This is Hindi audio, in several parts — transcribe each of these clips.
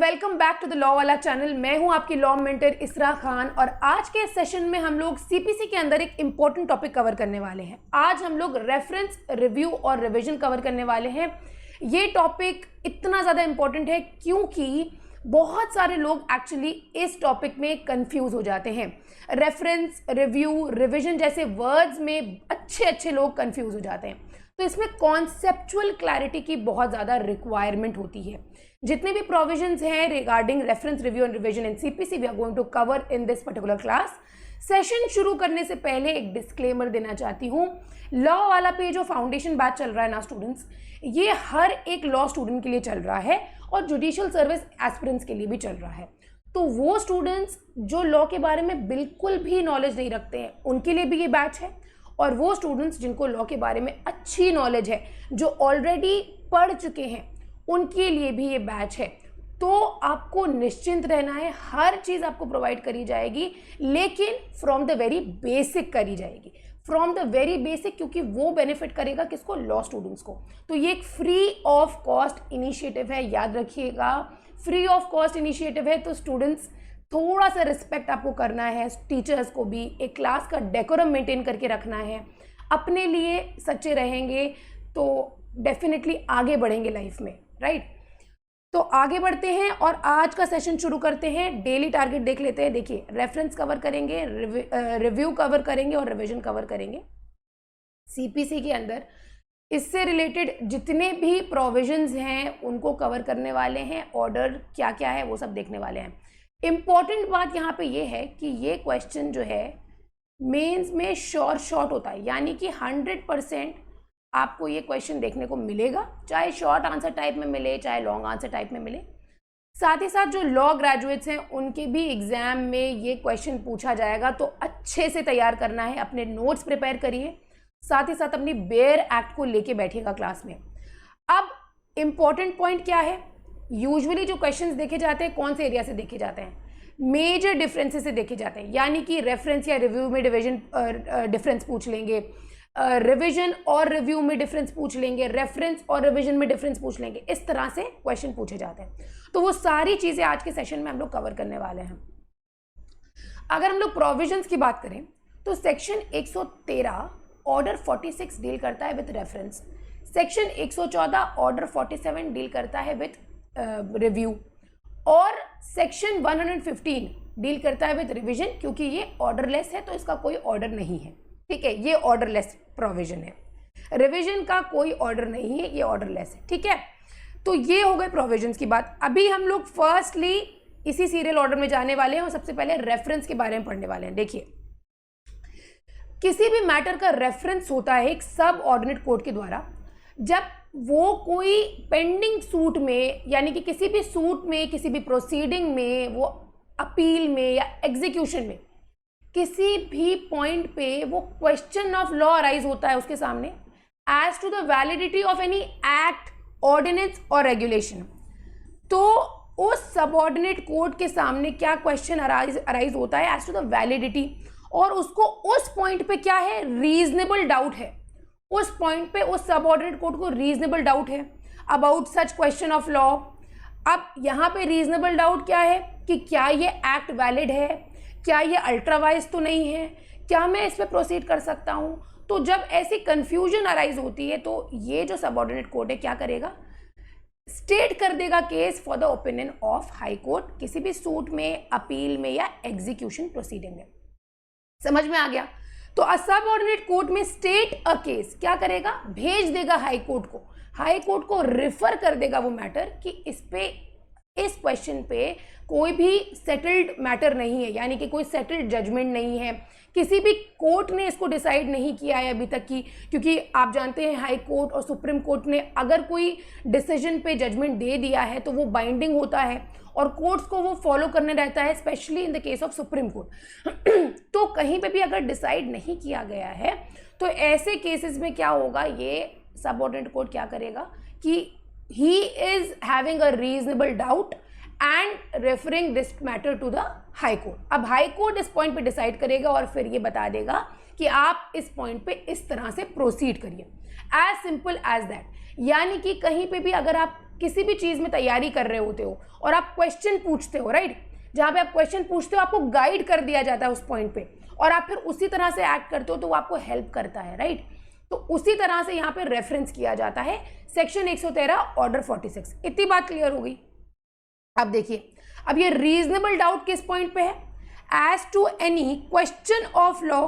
Welcome back to the law वाला चैनल। मैं हूं आपकी लॉ मेंटर इसरा खान और आज के सेशन में हम लोग सीपीसी के अंदर एक इंपॉर्टेंट टॉपिक कवर करने वाले हैं। आज हम लोग रेफरेंस, रिव्यू और रिवीजन कवर करने वाले हैं। ये टॉपिक इतना ज़्यादा इंपॉर्टेंट है क्योंकि बहुत सारे लोग एक्चुअली इस टॉपिक में कंफ्यूज हो जाते हैं। रेफरेंस, रिव्यू, रिवीजन जैसे वर्ड्स में अच्छे लोग कंफ्यूज हो जाते हैं, तो इसमें कॉन्सेप्चुअल क्लैरिटी की बहुत ज़्यादा रिक्वायरमेंट होती है। जितने भी प्रोविजंस हैं regarding reference, review and revision in CPC we are going to cover in this particular class. Session शुरू करने से पहले एक डिस्क्लेमर देना चाहती हूँ। लॉ वाला पे जो फाउंडेशन बैच चल रहा है ना स्टूडेंट्स, ये हर एक लॉ स्टूडेंट के लिए चल रहा है और जुडिशियल सर्विस एस्पिरेंट्स के लिए भी चल रहा है। तो वो स्टूडेंट्स जो लॉ के बारे में बिल्कुल भी नॉलेज नहीं रखते हैं उनके लिए भी ये बैच है, और वो स्टूडेंट्स जिनको लॉ के बारे में अच्छी नॉलेज है, जो ऑलरेडी पढ़ चुके हैं, उनके लिए भी ये बैच है। तो आपको निश्चिंत रहना है, हर चीज़ आपको प्रोवाइड करी जाएगी, लेकिन फ्रॉम द वेरी बेसिक करी जाएगी, फ्रॉम द वेरी बेसिक, क्योंकि वो बेनिफिट करेगा किसको? लॉ स्टूडेंट्स को। तो ये एक फ्री ऑफ कॉस्ट इनिशिएटिव है, याद रखिएगा, फ्री ऑफ कॉस्ट इनिशिएटिव है। तो स्टूडेंट्स थोड़ा सा रिस्पेक्ट आपको करना है, टीचर्स को भी एक क्लास का डेकोरम मेंटेन करके रखना है। अपने लिए सच्चे रहेंगे तो डेफिनेटली आगे बढ़ेंगे लाइफ में, राइट? तो आगे बढ़ते हैं और आज का सेशन शुरू करते हैं। डेली टारगेट देख लेते हैं। देखिए, रेफरेंस कवर करेंगे, रिव्यू कवर करेंगे और रिवीजन कवर करेंगे सीपीसी के अंदर। इससे रिलेटेड जितने भी प्रोविजंस हैं उनको कवर करने वाले हैं। ऑर्डर क्या क्या है वो सब देखने वाले हैं। इम्पॉर्टेंट बात यहाँ पे ये है कि ये क्वेश्चन जो है मेंस में शॉर्ट होता है, यानी कि 100% आपको ये क्वेश्चन देखने को मिलेगा, चाहे शॉर्ट आंसर टाइप में मिले चाहे लॉन्ग आंसर टाइप में मिले। साथ ही साथ जो लॉ ग्रेजुएट्स हैं उनके भी एग्जाम में ये क्वेश्चन पूछा जाएगा, तो अच्छे से तैयार करना है, अपने नोट्स प्रिपेयर करिए, साथ ही साथ अपनी बेयर एक्ट को लेके बैठिएगा क्लास में। अब इम्पॉर्टेंट पॉइंट क्या है? यूजुअली जो क्वेश्चंस देखे जाते हैं कौन से एरिया से देखे जाते हैं? मेजर डिफरेंसेस से देखे जाते हैं, यानी कि रेफरेंस या रिव्यू में डिफरेंस पूछ लेंगे, रिवीजन और रिव्यू में डिफरेंस पूछ लेंगे, रेफरेंस और रिवीजन में डिफरेंस पूछ लेंगे। इस तरह से क्वेश्चन पूछे जाते हैं। तो वो सारी चीज़ें आज के सेशन में हम लोग कवर करने वाले हैं। अगर हम लोग प्रोविजंस की बात करें तो सेक्शन 113 ऑर्डर 46 डील करता है with reference, section 114 order 47 deal करता है विथ रिव्यू, और सेक्शन 115 डील करता है विथ रिवीजन, क्योंकि ये ऑर्डरलेस है तो इसका कोई ऑर्डर नहीं है। ठीक है, ये ऑर्डरलेस प्रोविजन है। रिवीजन का कोई ऑर्डर नहीं है, ये ऑर्डरलेस है। ठीक है, तो ये हो गए प्रोविजंस की बात। अभी हम लोग फर्स्टली इसी सीरियल ऑर्डर में जाने वाले हैं और सबसे पहले रेफरेंस के बारे में पढ़ने वाले हैं। देखिए, किसी भी मैटर का रेफरेंस होता है एक सब ऑर्डिनेट कोर्ट के द्वारा जब वो कोई पेंडिंग सूट में, यानी कि किसी भी सूट में, किसी भी प्रोसीडिंग में, वो अपील में या एग्जीक्यूशन में किसी भी पॉइंट पे वो क्वेश्चन ऑफ लॉ अराइज होता है उसके सामने as to the validity of any act, ordinance और रेगुलेशन। तो उस सबऑर्डिनेट कोर्ट के सामने क्या क्वेश्चन अराइज होता है? एज टू द वैलिडिटी, और उसको उस पॉइंट पे क्या है? रीजनेबल डाउट है। उस पॉइंट पे उस सबऑर्डिनेट कोर्ट को रीजनेबल डाउट है about such question of law. अब यहाँ पे रीजनेबल डाउट क्या है कि क्या ये एक्ट वैलिड है, क्या ये अल्ट्रावाइज तो नहीं है, क्या मैं इस पर प्रोसीड कर सकता हूँ। तो जब ऐसी कंफ्यूजन अराइज होती है तो ये जो सबऑर्डिनेट कोर्ट है क्या करेगा? स्टेट कर देगा case for the opinion of high court किसी भी सूट में, अपील में या एग्जीक्यूशन प्रोसीडिंग में। समझ में आ गया? तो अ सबऑर्डिनेट कोर्ट में स्टेट अ केस क्या करेगा? भेज देगा हाई कोर्ट को। हाई कोर्ट को रिफर कर देगा वो मैटर कि इस क्वेश्चन पे कोई भी सेटल्ड मैटर नहीं है, यानी कि कोई सेटल्ड जजमेंट नहीं है, किसी भी कोर्ट ने इसको डिसाइड नहीं किया है अभी तक की, क्योंकि आप जानते हैं हाई कोर्ट और सुप्रीम कोर्ट ने अगर कोई डिसीजन पे जजमेंट दे दिया है तो वो बाइंडिंग होता है और कोर्ट्स को वो फॉलो करने रहता है, specially in the case of supreme court. तो कहीं पे भी अगर डिसाइड नहीं किया गया है तो ऐसे केसेस में क्या होगा? ये सबऑर्डिनेट कोर्ट क्या करेगा कि he is having a reasonable doubt and referring this matter to the high court। अब हाई कोर्ट इस पॉइंट पे डिसाइड करेगा और फिर ये बता देगा कि आप इस पॉइंट पे इस तरह से प्रोसीड करिए, एज सिंपल एज दैट। यानी कि कहीं पे भी अगर आप किसी भी चीज़ में तैयारी कर रहे होते हो और आप क्वेश्चन पूछते हो, राइट, जहाँ पे आप क्वेश्चन पूछते हो आपको गाइड कर दिया जाता है उस पॉइंट पे और आप फिर उसी तरह से एक्ट करते हो तो वो आपको हेल्प करता है, राइट। तो उसी तरह से यहाँ पे रेफरेंस किया जाता है सेक्शन 113 ऑर्डर 46। इतनी बात क्लियर हो गई। अब देखिए, अब ये रीजनेबल डाउट किस पॉइंट पे है, as to any question of law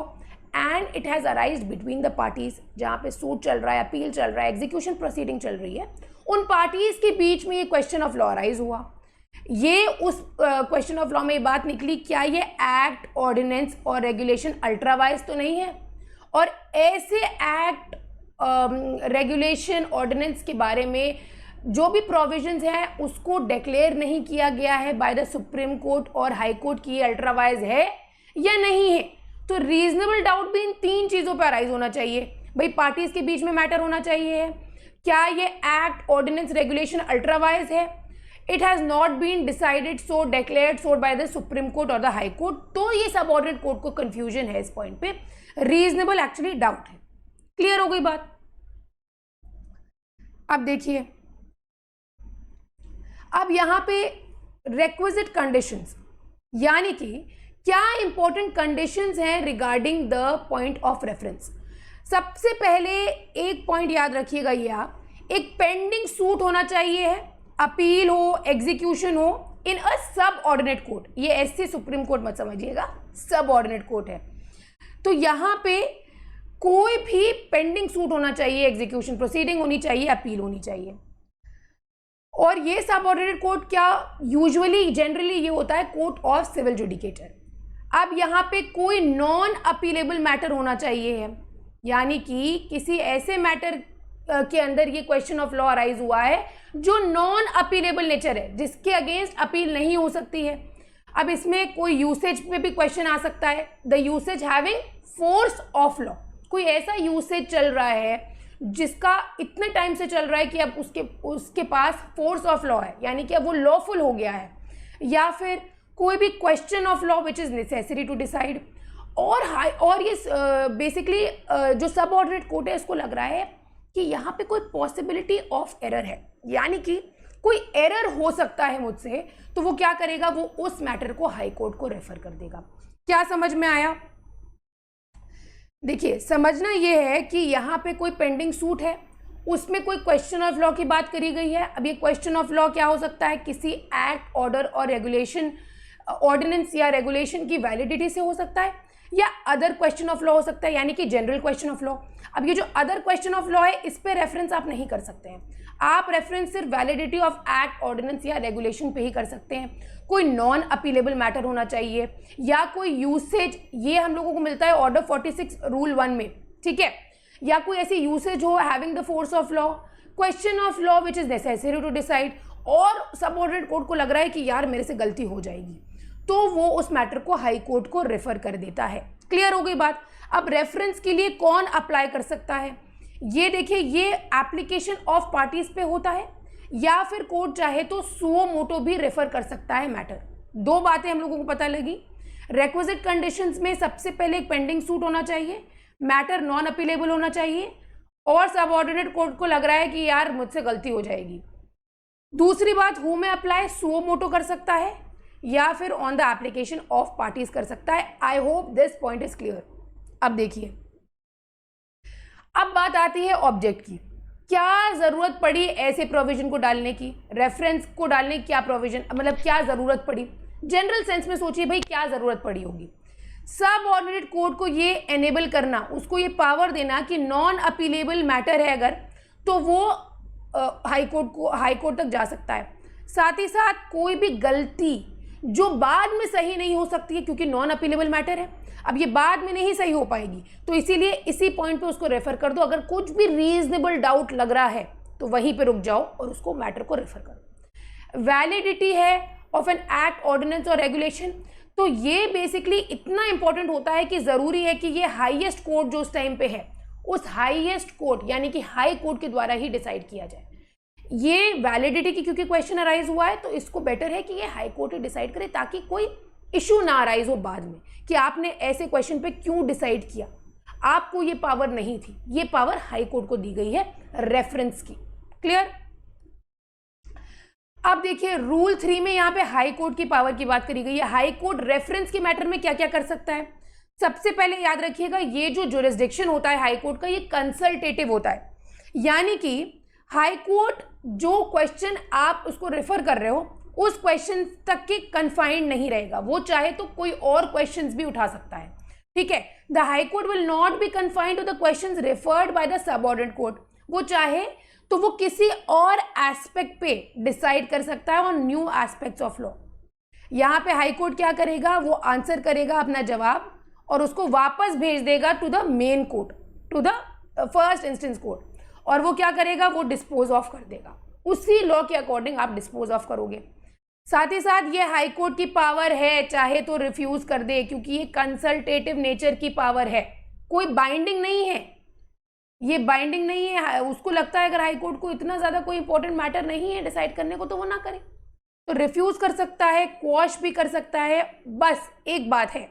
and it has arisen between the parties, जहाँ पे सूट चल रहा है, अपील चल रहा है, एग्जीक्यूशन प्रोसीडिंग चल रही है, उन पार्टीज के बीच में ये क्वेश्चन ऑफ लॉ अराइज हुआ। ये उस क्वेश्चन ऑफ लॉ में ये बात निकली, क्या ये एक्ट, ऑर्डिनेंस और रेगुलेशन अल्ट्रावाइज तो नहीं है, और ऐसे एक्ट, रेगुलेशन, ऑर्डिनेंस के बारे में जो भी प्रोविजंस हैं उसको डिक्लेयर नहीं किया गया है बाय द सुप्रीम कोर्ट और हाई कोर्ट की अल्ट्रावाइज है या नहीं है। तो रीजनेबल डाउट भी इन तीन चीज़ों पर अराइज होना चाहिए। भाई पार्टीज के बीच में मैटर होना चाहिए, क्या ये एक्ट, ऑर्डिनेंस, रेगुलेशन अल्ट्रावाइज है, it has not been decided so, declared so by the supreme court और द हाई कोर्ट। तो ये सबऑर्डिनेट कोर्ट को कंफ्यूजन है इस पॉइंट पे, रीजनेबल एक्चुअली डाउट है। क्लियर हो गई बात। अब देखिए, अब यहां पे रेक्विजिट कंडीशंस, यानी कि क्या इंपॉर्टेंट कंडीशंस हैं regarding the point of reference. सबसे पहले एक पॉइंट याद रखिएगा, ये आप, एक पेंडिंग सूट होना चाहिए है, अपील हो, एग्जीक्यूशन हो इन अ सब ऑर्डिनेट कोर्ट। ये ऐसे सुप्रीम कोर्ट मत समझिएगा, सब ऑर्डिनेट कोर्ट है। तो यहां पे कोई भी पेंडिंग सूट होना चाहिए, एग्जीक्यूशन प्रोसीडिंग होनी चाहिए, अपील होनी चाहिए। और ये सब ऑर्डिनेट कोर्ट क्या यूजुअली, जनरली ये होता है कोर्ट ऑफ सिविल जुडिकेटर। अब यहाँ पे कोई नॉन अपीलेबल मैटर होना चाहिए है, यानी कि किसी ऐसे मैटर के अंदर ये क्वेश्चन ऑफ लॉ अराइज हुआ है जो नॉन अपीलेबल नेचर है, जिसके अगेंस्ट अपील नहीं हो सकती है। अब इसमें कोई यूसेज पे भी क्वेश्चन आ सकता है, the usage having force of law. कोई ऐसा यूसेज चल रहा है जिसका इतने टाइम से चल रहा है कि अब उसके पास फोर्स ऑफ लॉ है, यानी कि अब वो लॉफुल हो गया है, या फिर कोई भी question of law which is necessary to decide. और ये बेसिकली जो सब ऑर्डिनेट कोर्ट है इसको लग रहा है कि यहाँ पे कोई पॉसिबिलिटी ऑफ एरर है, यानी कि कोई एरर हो सकता है मुझसे, तो वो क्या करेगा, वो उस मैटर को हाई कोर्ट को रेफर कर देगा। क्या समझ में आया। देखिए, समझना ये है कि यहाँ पे कोई पेंडिंग सूट है, उसमें कोई क्वेश्चन ऑफ लॉ की बात करी गई है। अब ये क्वेश्चन ऑफ लॉ क्या हो सकता है, किसी एक्ट, ऑर्डर और रेगुलेशन, ऑर्डिनेंस या रेगुलेशन की वैलिडिटी से हो सकता है, या अदर क्वेश्चन ऑफ लॉ हो सकता है, यानी कि जनरल क्वेश्चन ऑफ लॉ। अब ये जो अदर क्वेश्चन ऑफ लॉ है इस पे रेफरेंस आप नहीं कर सकते हैं, आप रेफरेंस सिर्फ वैलिडिटी ऑफ एक्ट, ऑर्डिनेंस या रेगुलेशन पे ही कर सकते हैं। कोई नॉन अपीलेबल मैटर होना चाहिए, या कोई यूसेज, ये हम लोगों को मिलता है ऑर्डर 46 रूल 1 में, ठीक है, या कोई ऐसी यूसेज हो having the force of law, question of law which is necessary to decide, और सबऑर्डिनेट कोर्ट को लग रहा है कि यार मेरे से गलती हो जाएगी, तो वो उस मैटर को हाई कोर्ट को रेफर कर देता है। क्लियर हो गई बात। अब रेफरेंस के लिए कौन अप्लाई कर सकता है, ये देखिए, ये एप्लीकेशन ऑफ पार्टीज पे होता है, या फिर कोर्ट चाहे तो सुओ मोटो भी रेफर कर सकता है मैटर। दो बातें हम लोगों को पता लगी। रेक्विजिट कंडीशंस में सबसे पहले एक पेंडिंग सूट होना चाहिए, मैटर नॉन अपीलेबल होना चाहिए, और सबऑर्डिनेट कोर्ट को लग रहा है कि यार मुझसे गलती हो जाएगी। दूसरी बात, हु में अप्लाई, सुओ मोटो कर सकता है या फिर on the application of parties कर सकता है। I hope this point is clear. अब देखिए, अब बात आती है ऑब्जेक्ट की। क्या जरूरत पड़ी ऐसे प्रोविजन को डालने की, रेफरेंस को डालने की, क्या प्रोविजन, मतलब क्या जरूरत पड़ी, जनरल सेंस में सोचिए भाई क्या जरूरत पड़ी होगी। सब ऑर्डिनेट कोर्ट को ये एनेबल करना, उसको ये पावर देना कि नॉन अपीलेबल मैटर है अगर, तो वो हाई कोर्ट तक जा सकता है। साथ ही साथ कोई भी गलती जो बाद में सही नहीं हो सकती है, क्योंकि नॉन अपीलेबल मैटर है, अब ये बाद में नहीं सही हो पाएगी, तो इसीलिए इसी पॉइंट पे उसको रेफर कर दो। अगर कुछ भी रीजनेबल डाउट लग रहा है तो वहीं पे रुक जाओ और उसको मैटर को रेफर करो। वैलिडिटी है ऑफ एन एक्ट, ऑर्डिनेंस और रेगुलेशन, तो ये बेसिकली इतना इंपॉर्टेंट होता है कि ज़रूरी है कि ये हाईएस्ट कोर्ट जो उस टाइम पे है, उस हाईएस्ट कोर्ट यानी कि हाई कोर्ट के द्वारा ही डिसाइड किया जाए। ये वैलिडिटी की क्योंकि क्वेश्चन अराइज हुआ है, तो इसको बेटर है कि ये हाई कोर्ट ही डिसाइड करे, ताकि कोई इशू ना अराइज हो बाद में कि आपने ऐसे क्वेश्चन पे क्यों डिसाइड किया। आपको ये पावर नहीं थी, ये पावर हाई कोर्ट को दी गई है रेफरेंस की। क्लियर? अब देखिए रूल 3 में यहाँ पे हाई कोर्ट की पावर की बात करी गई है। हाई कोर्ट रेफरेंस के मैटर में क्या क्या कर सकता है? सबसे पहले याद रखिएगा, ये जो जुरिस्डिक्शन होता है हाई कोर्ट का, ये कंसल्टेटिव होता है, यानी कि हाई कोर्ट जो क्वेश्चन आप उसको रेफर कर रहे हो उस क्वेश्चन तक के कन्फाइंड नहीं रहेगा, वो चाहे तो कोई और क्वेश्चंस भी उठा सकता है। ठीक है, the high court will not be confined to the questions referred by the subordinate court. वो चाहे तो वो किसी और एस्पेक्ट पे डिसाइड कर सकता है on new aspects of law. यहाँ पे हाई कोर्ट क्या करेगा, वो आंसर करेगा अपना जवाब और उसको वापस भेज देगा to the main court, to the first instance court, और वो क्या करेगा, वो डिस्पोज ऑफ कर देगा, उसी लॉ के अकॉर्डिंग आप डिस्पोज ऑफ करोगे। साथ ही साथ ये हाई कोर्ट की पावर है, चाहे तो रिफ्यूज कर दे, क्योंकि ये कंसल्टेटिव नेचर की पावर है, कोई बाइंडिंग नहीं है, ये बाइंडिंग नहीं है। उसको लगता है अगर हाई कोर्ट को इतना ज्यादा कोई इंपॉर्टेंट मैटर नहीं है डिसाइड करने को तो वो ना करे, तो रिफ्यूज कर सकता है, क्वॉश भी कर सकता है। बस एक बात है,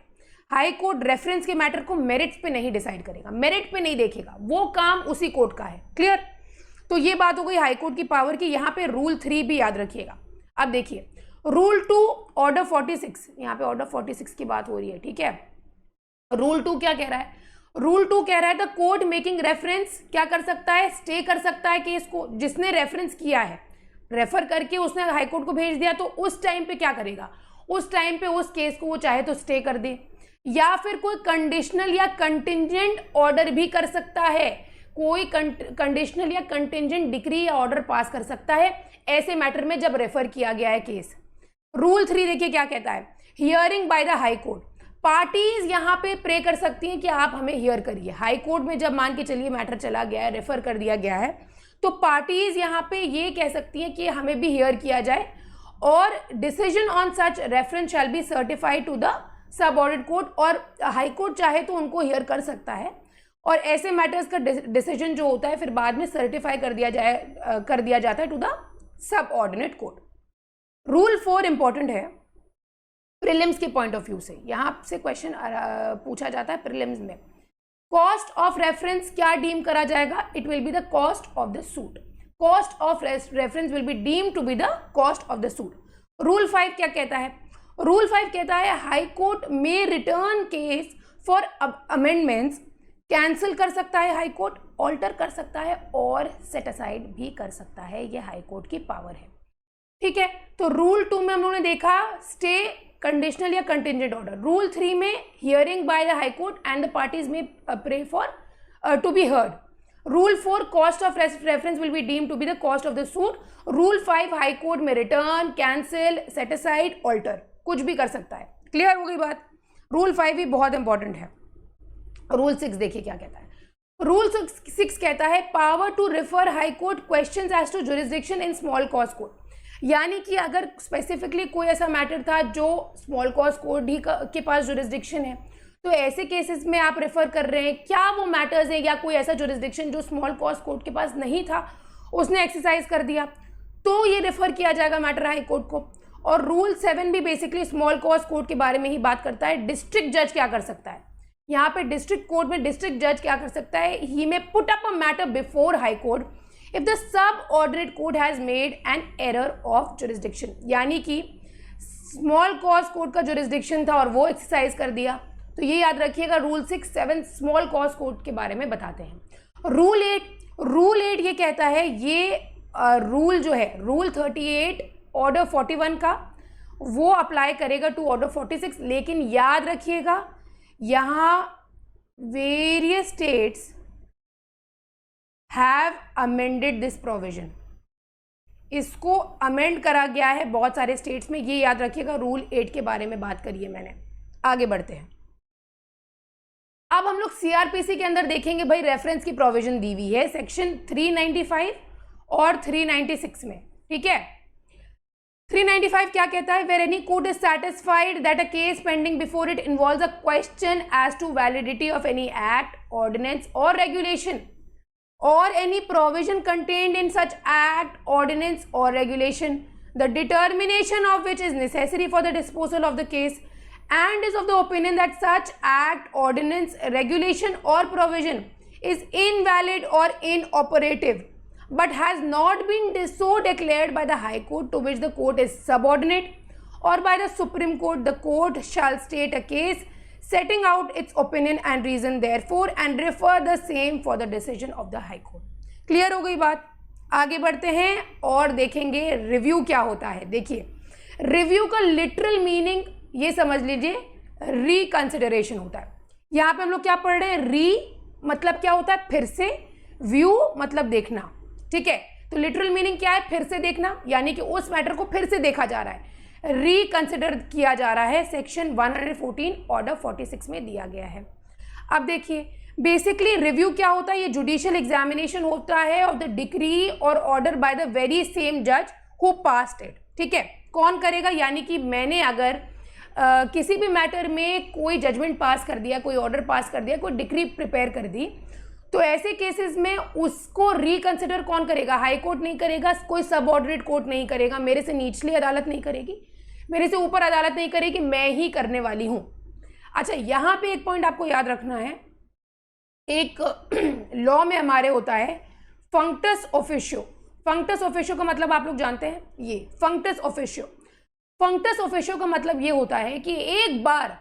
हाई कोर्ट रेफरेंस के मैटर को मेरिट्स पे नहीं डिसाइड करेगा, मेरिट पे नहीं देखेगा, वो काम उसी कोर्ट का है। क्लियर? तो ये बात हो गई हाई कोर्ट की पावर की। यहाँ पे रूल 3 भी याद रखिएगा। अब देखिए रूल 2 ऑर्डर 46, यहाँ पे ऑर्डर 46 की बात हो रही है। ठीक है, रूल 2 क्या कह रहा है? रूल 2 कह रहा है द कोर्ट मेकिंग रेफरेंस क्या कर सकता है, स्टे कर सकता है केस को। जिसने रेफरेंस किया है, रेफर करके उसने हाई कोर्ट को भेज दिया, तो उस टाइम पे क्या करेगा, उस टाइम पे उस केस को वो चाहे तो स्टे कर दे, या फिर कोई कंडीशनल या कंटिंजेंट ऑर्डर भी कर सकता है, कोई कंडीशनल या कंटिंजेंट डिक्री या ऑर्डर पास कर सकता है ऐसे मैटर में जब रेफर किया गया है केस। रूल 3 देखिए क्या कहता है, hearing by the high court. Parties यहाँ पे प्रे कर सकती हैं कि आप हमें हियर करिए। हाई कोर्ट में जब मान के चलिए मैटर चला गया है, रेफर कर दिया गया है, तो पार्टीज यहाँ पे ये कह सकती हैं कि हमें भी हियर किया जाए, और decision on such reference shall be certified to the subordinate court. और हाई कोर्ट चाहे तो उनको हियर कर सकता है, और ऐसे मैटर्स का डिसीजन जो होता है फिर बाद में सर्टिफाई कर दिया जाता है to the subordinate court. Rule 4 important है प्रीलिम्स के पॉइंट ऑफ व्यू से, यहाँ से क्वेश्चन पूछा जाता है प्रीलिम्स में। कॉस्ट ऑफ रेफरेंस क्या डीम करा जाएगा, it will be the cost of the suit. Cost of reference will be deem to be the cost of the suit. Rule 5 क्या कहता है? रूल 5 कहता है हाई कोर्ट में return case for amendments, cancel कर सकता है हाई कोर्ट, ऑल्टर कर सकता है और सेट असाइड भी कर सकता है। ये हाई कोर्ट की पावर है। ठीक है, तो रूल 2 में हम लोगों ने देखा स्टे, कंडीशनल या कंटिंजेंट ऑर्डर। रूल 3 में hearing by the high court and the parties may pray for to be heard. Rule 4 cost of reference will be deem to be the cost of the suit. Rule 5 high court में return, cancel, set aside, alter कुछ भी कर सकता है। क्लियर हो गई बात? रूल 5 भी बहुत इंपॉर्टेंट है। रूल 6 देखिए क्या कहता है। रूल 6 कहता है power to refer high court questions as to jurisdiction in small cause court. यानी कि अगर स्पेसिफिकली कोई ऐसा मैटर था जो स्मॉल कॉज कोर्ट ही के पास जुरिस्डिक्शन है, तो ऐसे केसेस में आप रेफर कर रहे हैं, क्या वो मैटर्स है या कोई ऐसा जुरिस्डिक्शन जो स्मॉल कॉज कोर्ट के पास नहीं था उसने एक्सरसाइज कर दिया, तो ये रेफर किया जाएगा मैटर हाई कोर्ट को। और रूल 7 भी बेसिकली स्मॉल कॉज कोर्ट के बारे में ही बात करता है। डिस्ट्रिक्ट जज क्या कर सकता है, यहाँ पे डिस्ट्रिक्ट कोर्ट में डिस्ट्रिक्ट जज क्या कर सकता है, he may put up a matter before high court if the subordinate court has made an error of jurisdiction. यानी कि स्मॉल कॉज कोर्ट का जुरिस्डिक्शन था और वो एक्सरसाइज कर दिया, तो ये याद रखिएगा। रूल 6, 7 स्मॉल कॉज कोर्ट के बारे में बताते हैं। रूल 8 ये कहता है, ये रूल जो है रूल 38 ऑर्डर 41 का वो अप्लाई करेगा टू ऑर्डर 46। लेकिन याद रखिएगा यहाँ various states have amended this provision, इसको अमेंड करा गया है बहुत सारे स्टेट्स में, ये याद रखिएगा। रूल 8 के बारे में बात करिए मैंने। आगे बढ़ते हैं। अब हम लोग सीआरपीसी के अंदर देखेंगे भाई रेफरेंस की प्रोविजन दी हुई है सेक्शन 395 और 396 में। ठीक है, 395 क्या कहता है, where any court is satisfied that a case pending before it involves a question as to validity of any act, ordinance और regulation or any provision contained in such act, ordinance or regulation, the determination of which is necessary for the disposal of the case and is of the opinion that such act, ordinance, regulation or provision is invalid or inoperative but has not been so declared by the High Court to which the court is subordinate or by the Supreme Court, the court shall state a case setting out its opinion and reason therefore and refer the same for the decision of the High Court. Clear हो गई बात? आगे बढ़ते हैं और देखेंगे रिव्यू क्या होता है. देखिए, रिव्यू का लिटरल मीनिंग ये समझ लीजिए रिकंसिडरेशन होता है. यहाँ पे हम लोग क्या पढ़ रहे हैं? री मतलब क्या होता है? फिर से. व्यू मतलब देखना. ठीक है, तो लिटरल मीनिंग क्या है? फिर से देखना, यानी कि उस मैटर को फिर से देखा जा रहा है, रिकंसिडर किया जा रहा है. सेक्शन 114 ऑर्डर 46 में दिया गया है. अब देखिए, बेसिकली रिव्यू क्या होता है? ये जुडिशियल एग्जामिनेशन होता है ऑफ द डिक्री और order by the very same जज हु पास्ड इट. ठीक है, कौन करेगा? यानी कि मैंने अगर किसी भी मैटर में कोई जजमेंट पास कर दिया, कोई ऑर्डर पास कर दिया, कोई डिक्री प्रिपेयर कर दी, तो ऐसे केसेस में उसको रिकंसिडर कौन करेगा? हाई कोर्ट नहीं करेगा, कोई सबऑर्डिनेट कोर्ट नहीं करेगा, मेरे से निचली अदालत नहीं करेगी, मेरे से ऊपर अदालत नहीं करेगी, मैं ही करने वाली हूं. अच्छा, यहां पे एक पॉइंट आपको याद रखना है. एक लॉ में हमारे होता है फंक्टस ऑफिशियो. फंक्टस ऑफिशियो का मतलब आप लोग जानते हैं, ये फंक्टस ऑफिशियो. फंक्टस ऑफिशियो का मतलब ये होता है कि एक बार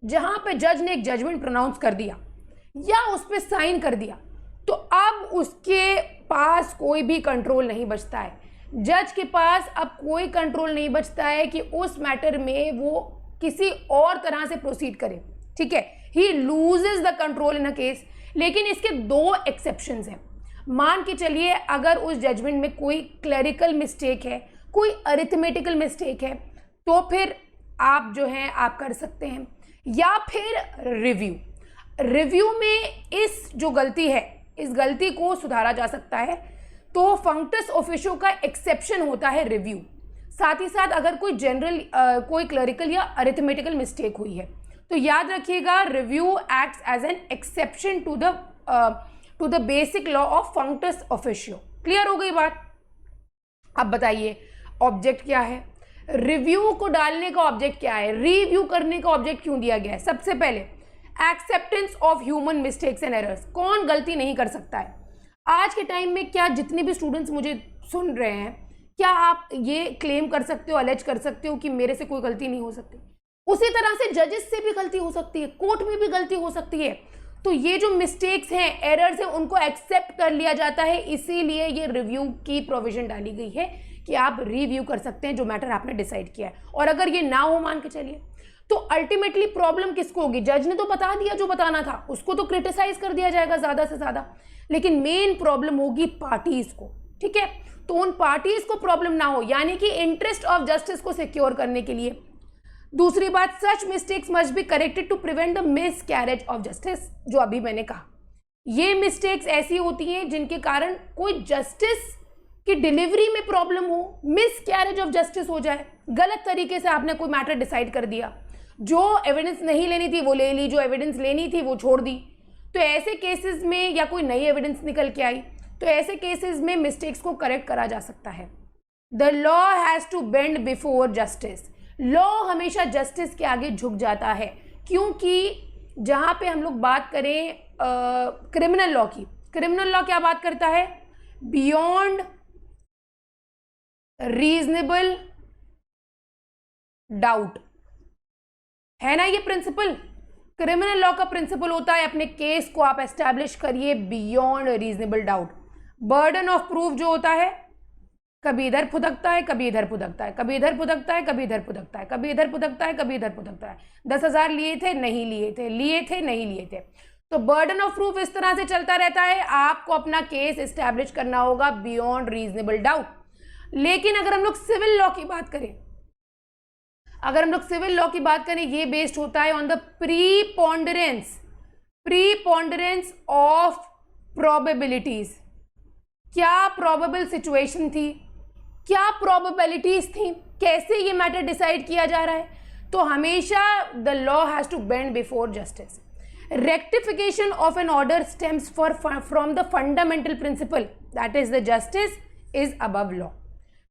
जहां पे जज ने एक जजमेंट प्रोनाउंस कर दिया या उस पर साइन कर दिया, तो अब उसके पास कोई भी कंट्रोल नहीं बचता है. जज के पास अब कोई कंट्रोल नहीं बचता है कि उस मैटर में वो किसी और तरह से प्रोसीड करे. ठीक है, ही loses the control in a case. लेकिन इसके दो एक्सेप्शंस हैं. मान के चलिए, अगर उस जजमेंट में कोई क्लरिकल मिस्टेक है, कोई अरिथमेटिकल मिस्टेक है, तो फिर आप जो है आप कर सकते हैं. या फिर रिव्यू. रिव्यू में इस जो गलती है, इस गलती को सुधारा जा सकता है, तो फंक्टस ऑफिशियो का एक्सेप्शन होता है रिव्यू. साथ ही साथ अगर कोई जनरल कोई क्लरिकल या अरिथमेटिकल मिस्टेक हुई है, तो याद रखिएगा review acts as an exception to the basic law of functus officio. Clear हो गई बात? अब बताइए ऑब्जेक्ट क्या है? रिव्यू को डालने का ऑब्जेक्ट क्या है? रिव्यू करने का ऑब्जेक्ट क्यों दिया गया है? सबसे पहले acceptance of human mistakes and errors. कौन गलती नहीं कर सकता है? आज के टाइम में क्या जितने भी स्टूडेंट्स मुझे सुन रहे हैं, क्या आप ये क्लेम कर सकते हो, अलेज कर सकते हो कि मेरे से कोई गलती नहीं हो सकती? उसी तरह से जजेस से भी गलती हो सकती है, कोर्ट में भी गलती हो सकती है. तो ये जो मिस्टेक्स हैं, एरर्स हैं, उनको एक्सेप्ट कर लिया जाता है. इसीलिए ये रिव्यू की प्रोविजन डाली गई है कि आप रिव्यू कर सकते हैं जो मैटर आपने डिसाइड किया है. और अगर ये ना हो, मान के चलिए, तो अल्टीमेटली प्रॉब्लम किसको होगी? जज ने तो बता दिया जो बताना था, उसको तो क्रिटिसाइज कर दिया जाएगा ज़्यादा से ज़्यादा, लेकिन मेन प्रॉब्लम होगी पार्टीज को. ठीक है, तो उन पार्टीज को प्रॉब्लम ना हो, यानी कि इंटरेस्ट ऑफ जस्टिस को सिक्योर करने के लिए. दूसरी बात, such mistakes must be corrected to prevent the miscarriage of justice. जो अभी मैंने कहा, ये मिस्टेक्स ऐसी होती हैं जिनके कारण कोई जस्टिस की डिलीवरी में प्रॉब्लम हो, मिस कैरेज ऑफ जस्टिस हो जाए. गलत तरीके से आपने कोई मैटर डिसाइड कर दिया, जो एविडेंस नहीं लेनी थी वो ले ली, जो एविडेंस लेनी थी वो छोड़ दी. तो ऐसे केसेस में, या कोई नई एविडेंस निकल के आई, तो ऐसे केसेस में मिस्टेक्स को करेक्ट करा जा सकता है. The law has to bend before justice. Law हमेशा जस्टिस के आगे झुक जाता है, क्योंकि जहाँ पे हम लोग बात करें क्रिमिनल लॉ की, क्रिमिनल लॉ क्या बात करता है? बियॉन्ड रीजनेबल डाउट, है ना ये प्रिंसिपल? क्रिमिनल लॉ का प्रिंसिपल होता है अपने केस को आप एस्टैब्लिश करिए beyond reasonable doubt. Burden of proof जो होता है, कभी इधर फुदकता है, कभी इधर फुदकता है, कभी इधर फुदकता है, कभी इधर फुदकता है, कभी इधर फुदकता है, कभी इधर फुदकता है. 10,000 लिए थे, नहीं लिए थे, लिए थे, नहीं लिए थे. तो बर्डन ऑफ प्रूफ इस तरह से चलता रहता है. आपको अपना केस एस्टैब्लिश करना होगा बियॉन्ड रीजनेबल डाउट. लेकिन अगर हम लोग सिविल लॉ की बात करें, ये बेस्ड होता है on the preponderance of probabilities. क्या प्रोबेबल सिचुएशन थी, क्या प्रोबेबिलिटीज थी, कैसे ये मैटर डिसाइड किया जा रहा है? तो हमेशा the law has to bend before justice. Rectification of an order stems from the fundamental principle that is the justice is above law.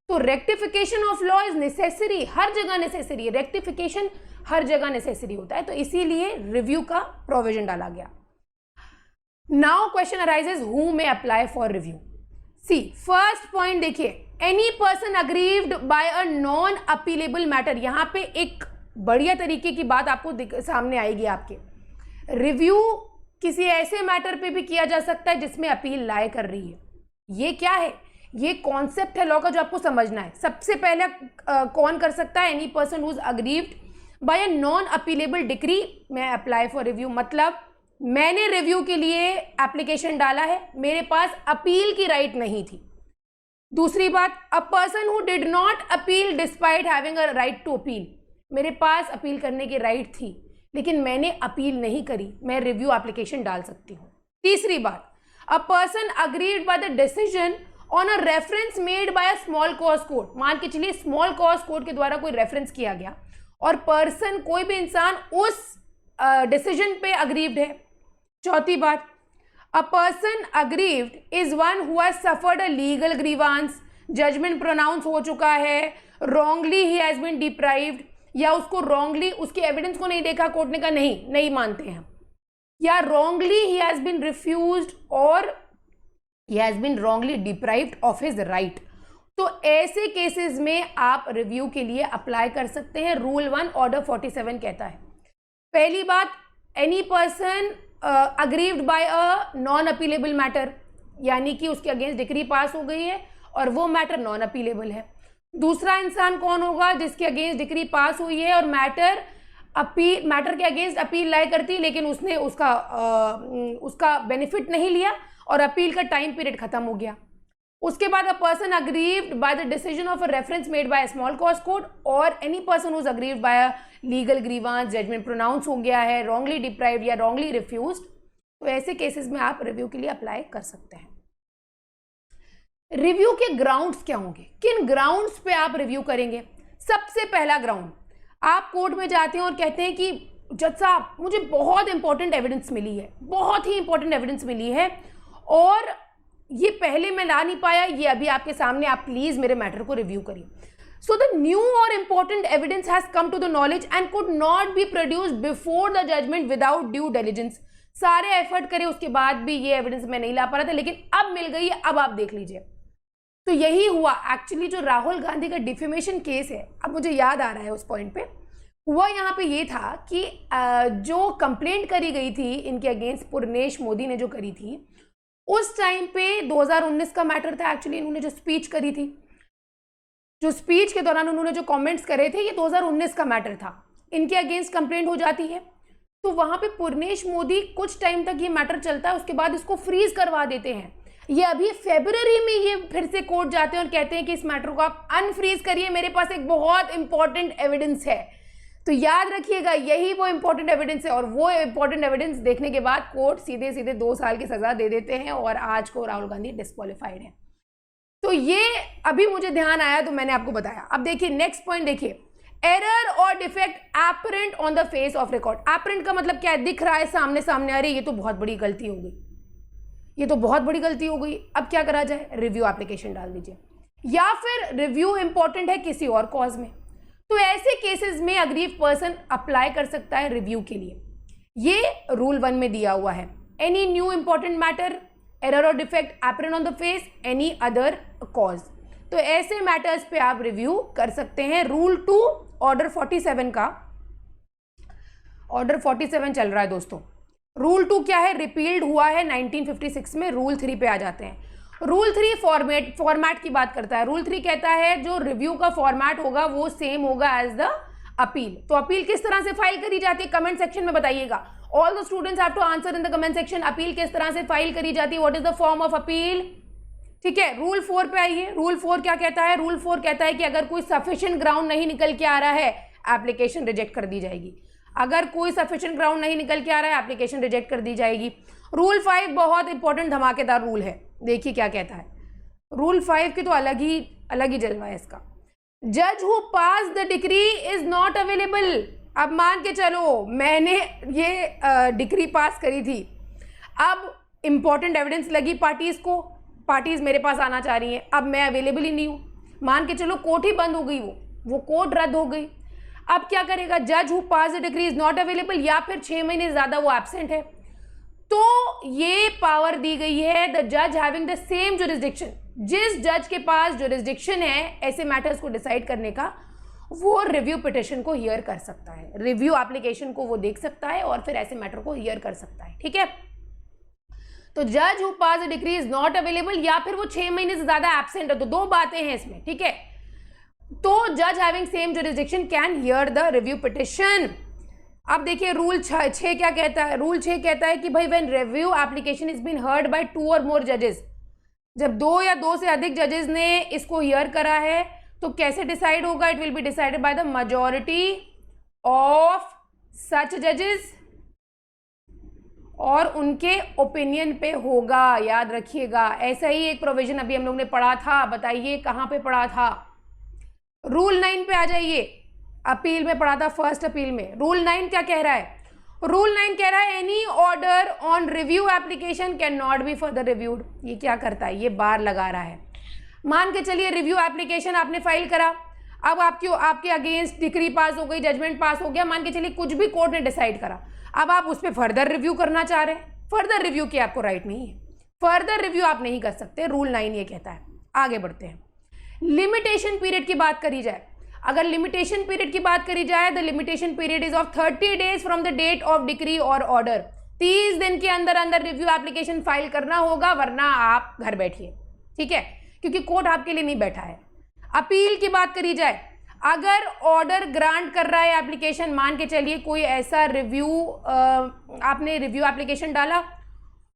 तो rectification of law is necessary, हर जगह नेसेसरी है, रेक्टिफिकेशन हर जगह नेसेसरी होता है, तो इसीलिए रिव्यू का प्रोविजन डाला गया। Now question arises who may apply for review. See first point देखिए, any person aggrieved by a non appealable matter. यहां पे एक बढ़िया तरीके की बात आपको सामने आएगी आपके। रिव्यू किसी ऐसे मैटर पे भी किया जा सकता है जिसमें अपील लाई कर रही है। ये क्या है, ये कॉन्सेप्ट है लॉ का जो आपको समझना है। सबसे पहले कौन कर सकता है, any person who is aggrieved by a non appealable decree में अप्लाई फॉर रिव्यू। मतलब मैंने रिव्यू के लिए एप्लीकेशन डाला है, मेरे पास अपील की राइट नहीं थी। दूसरी बात, a person who did not appeal despite having a right to appeal. मेरे पास अपील करने की राइट थी लेकिन मैंने अपील नहीं करी, मैं रिव्यू एप्लीकेशन डाल सकती हूँ। तीसरी बात, a person agreed bye the decision on a reference made bye a small cause court. मान के चलिए स्मॉल कॉज कोर्ट के द्वारा कोई रेफरेंस किया गया और पर्सन, कोई भी इंसान उस डिसीजन पे अग्रीव्ड है। चौथी बात, a person aggrieved is one who has suffered a legal grievance, judgment pronounce हो चुका है, wrongly he has been deprived, या उसको रॉन्गली, उसके एविडेंस को नहीं देखा कोर्ट ने कहा नहीं मानते हैं, या wrongly he has been refused और he has been wrongly deprived of his right. तो ऐसे केसेस में आप रिव्यू के लिए अप्लाई कर सकते हैं। रूल 1 ऑर्डर 47 कहता है, पहली बात, any person aggrieved by a non appealable matter, यानी कि उसके अगेंस्ट डिक्री पास हो गई है और वो मैटर नॉन अपीलेबल है। दूसरा इंसान कौन होगा, जिसके अगेंस्ट डिक्री पास हुई है और मैटर के अगेंस्ट अपील लाई करती लेकिन उसने उसका बेनिफिट नहीं लिया और अपील का टाइम पीरियड खत्म हो गया। उसके बाद a person aggrieved by the decision of a reference made by small cause court, और any person who is aggrieved by a legal grievance, judgment pronounce हो गया है, रॉन्गली डिप्राइव्ड या रॉन्गली रिफ्यूज्ड। तो ऐसे केसेस में आप रिव्यू के लिए अप्लाई कर सकते हैं। रिव्यू के ग्राउंड्स क्या होंगे, किन ग्राउंड्स पे आप रिव्यू करेंगे? सबसे पहला ग्राउंड, आप कोर्ट में जाते हैं और कहते हैं कि जज साहब मुझे बहुत इंपॉर्टेंट एविडेंस मिली है, बहुत ही इंपॉर्टेंट एविडेंस मिली है और ये पहले मैं ला नहीं पाया, ये अभी आपके सामने, आप प्लीज मेरे मैटर को रिव्यू करिए। सो द न्यू और important evidence has come to the knowledge and could not be produced before the judgment without due diligence. सारे एफर्ट करे उसके बाद भी ये एविडेंस मैं नहीं ला पा रहा था, लेकिन अब मिल गई है, अब आप देख लीजिए। तो यही हुआ एक्चुअली जो राहुल गांधी का डिफेमेशन केस है, अब मुझे याद आ रहा है उस पॉइंट पे, हुआ यहाँ पे ये था कि जो कंप्लेंट करी गई थी इनके अगेंस्ट, पुरनेश मोदी ने जो करी थी, उस टाइम पे 2019 का मैटर था। एक्चुअली इन्होंने जो स्पीच करी थी, जो स्पीच के दौरान उन्होंने जो कमेंट्स करे थे, ये 2019 का मैटर था। इनके अगेंस्ट कंप्लेंट हो जाती है तो वहां पे पुरनेश मोदी कुछ टाइम तक ये मैटर चलता है, उसके बाद इसको फ्रीज करवा देते हैं। ये अभी फरवरी में ये फिर से कोर्ट जाते हैं और कहते हैं कि इस मैटर को आप अनफ्रीज करिए, मेरे पास एक बहुत इंपॉर्टेंट एविडेंस है। तो याद रखिएगा, यही वो इंपॉर्टेंट एविडेंस है और वो इंपॉर्टेंट एविडेंस देखने के बाद कोर्ट सीधे सीधे 2 साल की सजा दे देते हैं और आज को राहुल गांधी डिस्क्वालीफाइड है। तो ये अभी मुझे ध्यान आया तो मैंने आपको बताया। अब देखिए नेक्स्ट पॉइंट, देखिए एरर और defect apparent on the face of record. Apparent का मतलब क्या है, दिख रहा है सामने सामने, अरे ये तो बहुत बड़ी गलती हो गई, ये तो बहुत बड़ी गलती हो गई, अब क्या करा जाए, रिव्यू एप्लीकेशन डाल दीजिए। या फिर रिव्यू इंपॉर्टेंट है किसी और कॉज में, तो ऐसे केसेस में अग्रीव पर्सन अप्लाई कर सकता है रिव्यू के लिए। ये रूल 1 में दिया हुआ है, any new important matter, error और defect apparent on the face, any other cause. तो ऐसे मैटर्स पे आप रिव्यू कर सकते हैं। रूल 2 ऑर्डर 47 का, ऑर्डर 47 चल रहा है दोस्तों। रूल 2 क्या है, रिपील्ड हुआ है 1956 में। रूल 3 पे आ जाते हैं। रूल 3 फॉर्मेट की बात करता है। रूल 3 कहता है जो रिव्यू का फॉर्मेट होगा वो सेम होगा एज द अपील। तो अपील किस तरह से फाइल करी जाती है, कमेंट सेक्शन में बताइएगा। All the students have to answer in the comment section, appeal किस तरह से फाइल करी जाती है, what is the form of appeal. ठीक है, रूल 4 पे आइए। रूल 4 क्या कहता है, रूल 4 कहता है कि अगर कोई सफिशिएंट ग्राउंड नहीं निकल के आ रहा है, एप्लीकेशन रिजेक्ट कर दी जाएगी। अगर कोई सफिशिएंट ग्राउंड नहीं निकल के आ रहा है, एप्लीकेशन रिजेक्ट कर दी जाएगी। रूल 5 बहुत इंपॉर्टेंट धमाकेदार रूल है, देखिए क्या कहता है। रूल 5 की तो अलग ही जलवा है इसका। जज who pass the decree is not available. अब मान के चलो मैंने ये डिक्री पास करी थी, अब इंपॉर्टेंट एविडेंस लगी पार्टीज को, पार्टीज मेरे पास आना चाह रही हैं, अब मैं अवेलेबल ही नहीं हूँ, मान के चलो कोर्ट ही बंद हो गई, वो कोर्ट रद्द हो गई। अब क्या करेगा, जज who pass the decree is not available, या फिर 6 महीने से ज्यादा वो एब्सेंट है, तो ये पावर दी गई है द जज हैविंग द सेम जुरिस्डिक्शन, जिस जज के पास जुरिस्डिक्शन है ऐसे मैटर्स को डिसाइड करने का, वो रिव्यू पिटिशन को हियर कर सकता है, रिव्यू एप्लीकेशन को वो देख सकता है और फिर ऐसे मैटर को हियर कर सकता है। ठीक है, तो जज who pass the decree is not available, या फिर वो 6 महीने से ज्यादा एब्सेंट है, तो दो बातें हैं इसमें। ठीक है, तो जज having same jurisdiction can hear the review petition. अब देखिए रूल 6 क्या कहता है, रूल 6 कहता है कि भाई when review application is been heard by 2 और मोर जजेस, जब 2 या 2 से अधिक जजेस ने इसको हियर करा है तो कैसे डिसाइड होगा, it will be decided by the majority of such जजेस, और उनके ओपिनियन पे होगा, याद रखिएगा। ऐसा ही एक प्रोविजन अभी हम लोग ने पढ़ा था, बताइए कहां पे पढ़ा था, रूल 9 पे आ जाइए, अपील में पढ़ा था, फर्स्ट अपील में। रूल 9 क्या कह रहा है, रूल 9 कह रहा है any order on review application can not be further reviewed. ये क्या करता है, ये बार लगा रहा है। मान के चलिए रिव्यू एप्लीकेशन आपने फाइल करा, अब आपके अगेंस्ट डिक्री पास हो गई, जजमेंट पास हो गया, मान के चलिए कुछ भी कोर्ट ने डिसाइड करा, अब आप उस पर फर्दर रिव्यू करना चाह रहे हैं, फर्दर रिव्यू की आपको राइट नहीं है, फर्दर रिव्यू आप नहीं कर सकते, रूल 9 ये कहता है। आगे बढ़ते हैं, लिमिटेशन पीरियड की बात करी जाए, अगर लिमिटेशन पीरियड की बात करी जाए, the limitation period is of 30 days from the date of decree और ऑर्डर। 30 दिन के अंदर अंदर रिव्यू एप्लीकेशन फाइल करना होगा, वरना आप घर बैठिए। ठीक है, क्योंकि कोर्ट आपके लिए नहीं बैठा है। अपील की बात करी जाए, अगर ऑर्डर ग्रांट कर रहा है एप्लीकेशन, मान के चलिए कोई ऐसा रिव्यू आपने रिव्यू एप्लीकेशन डाला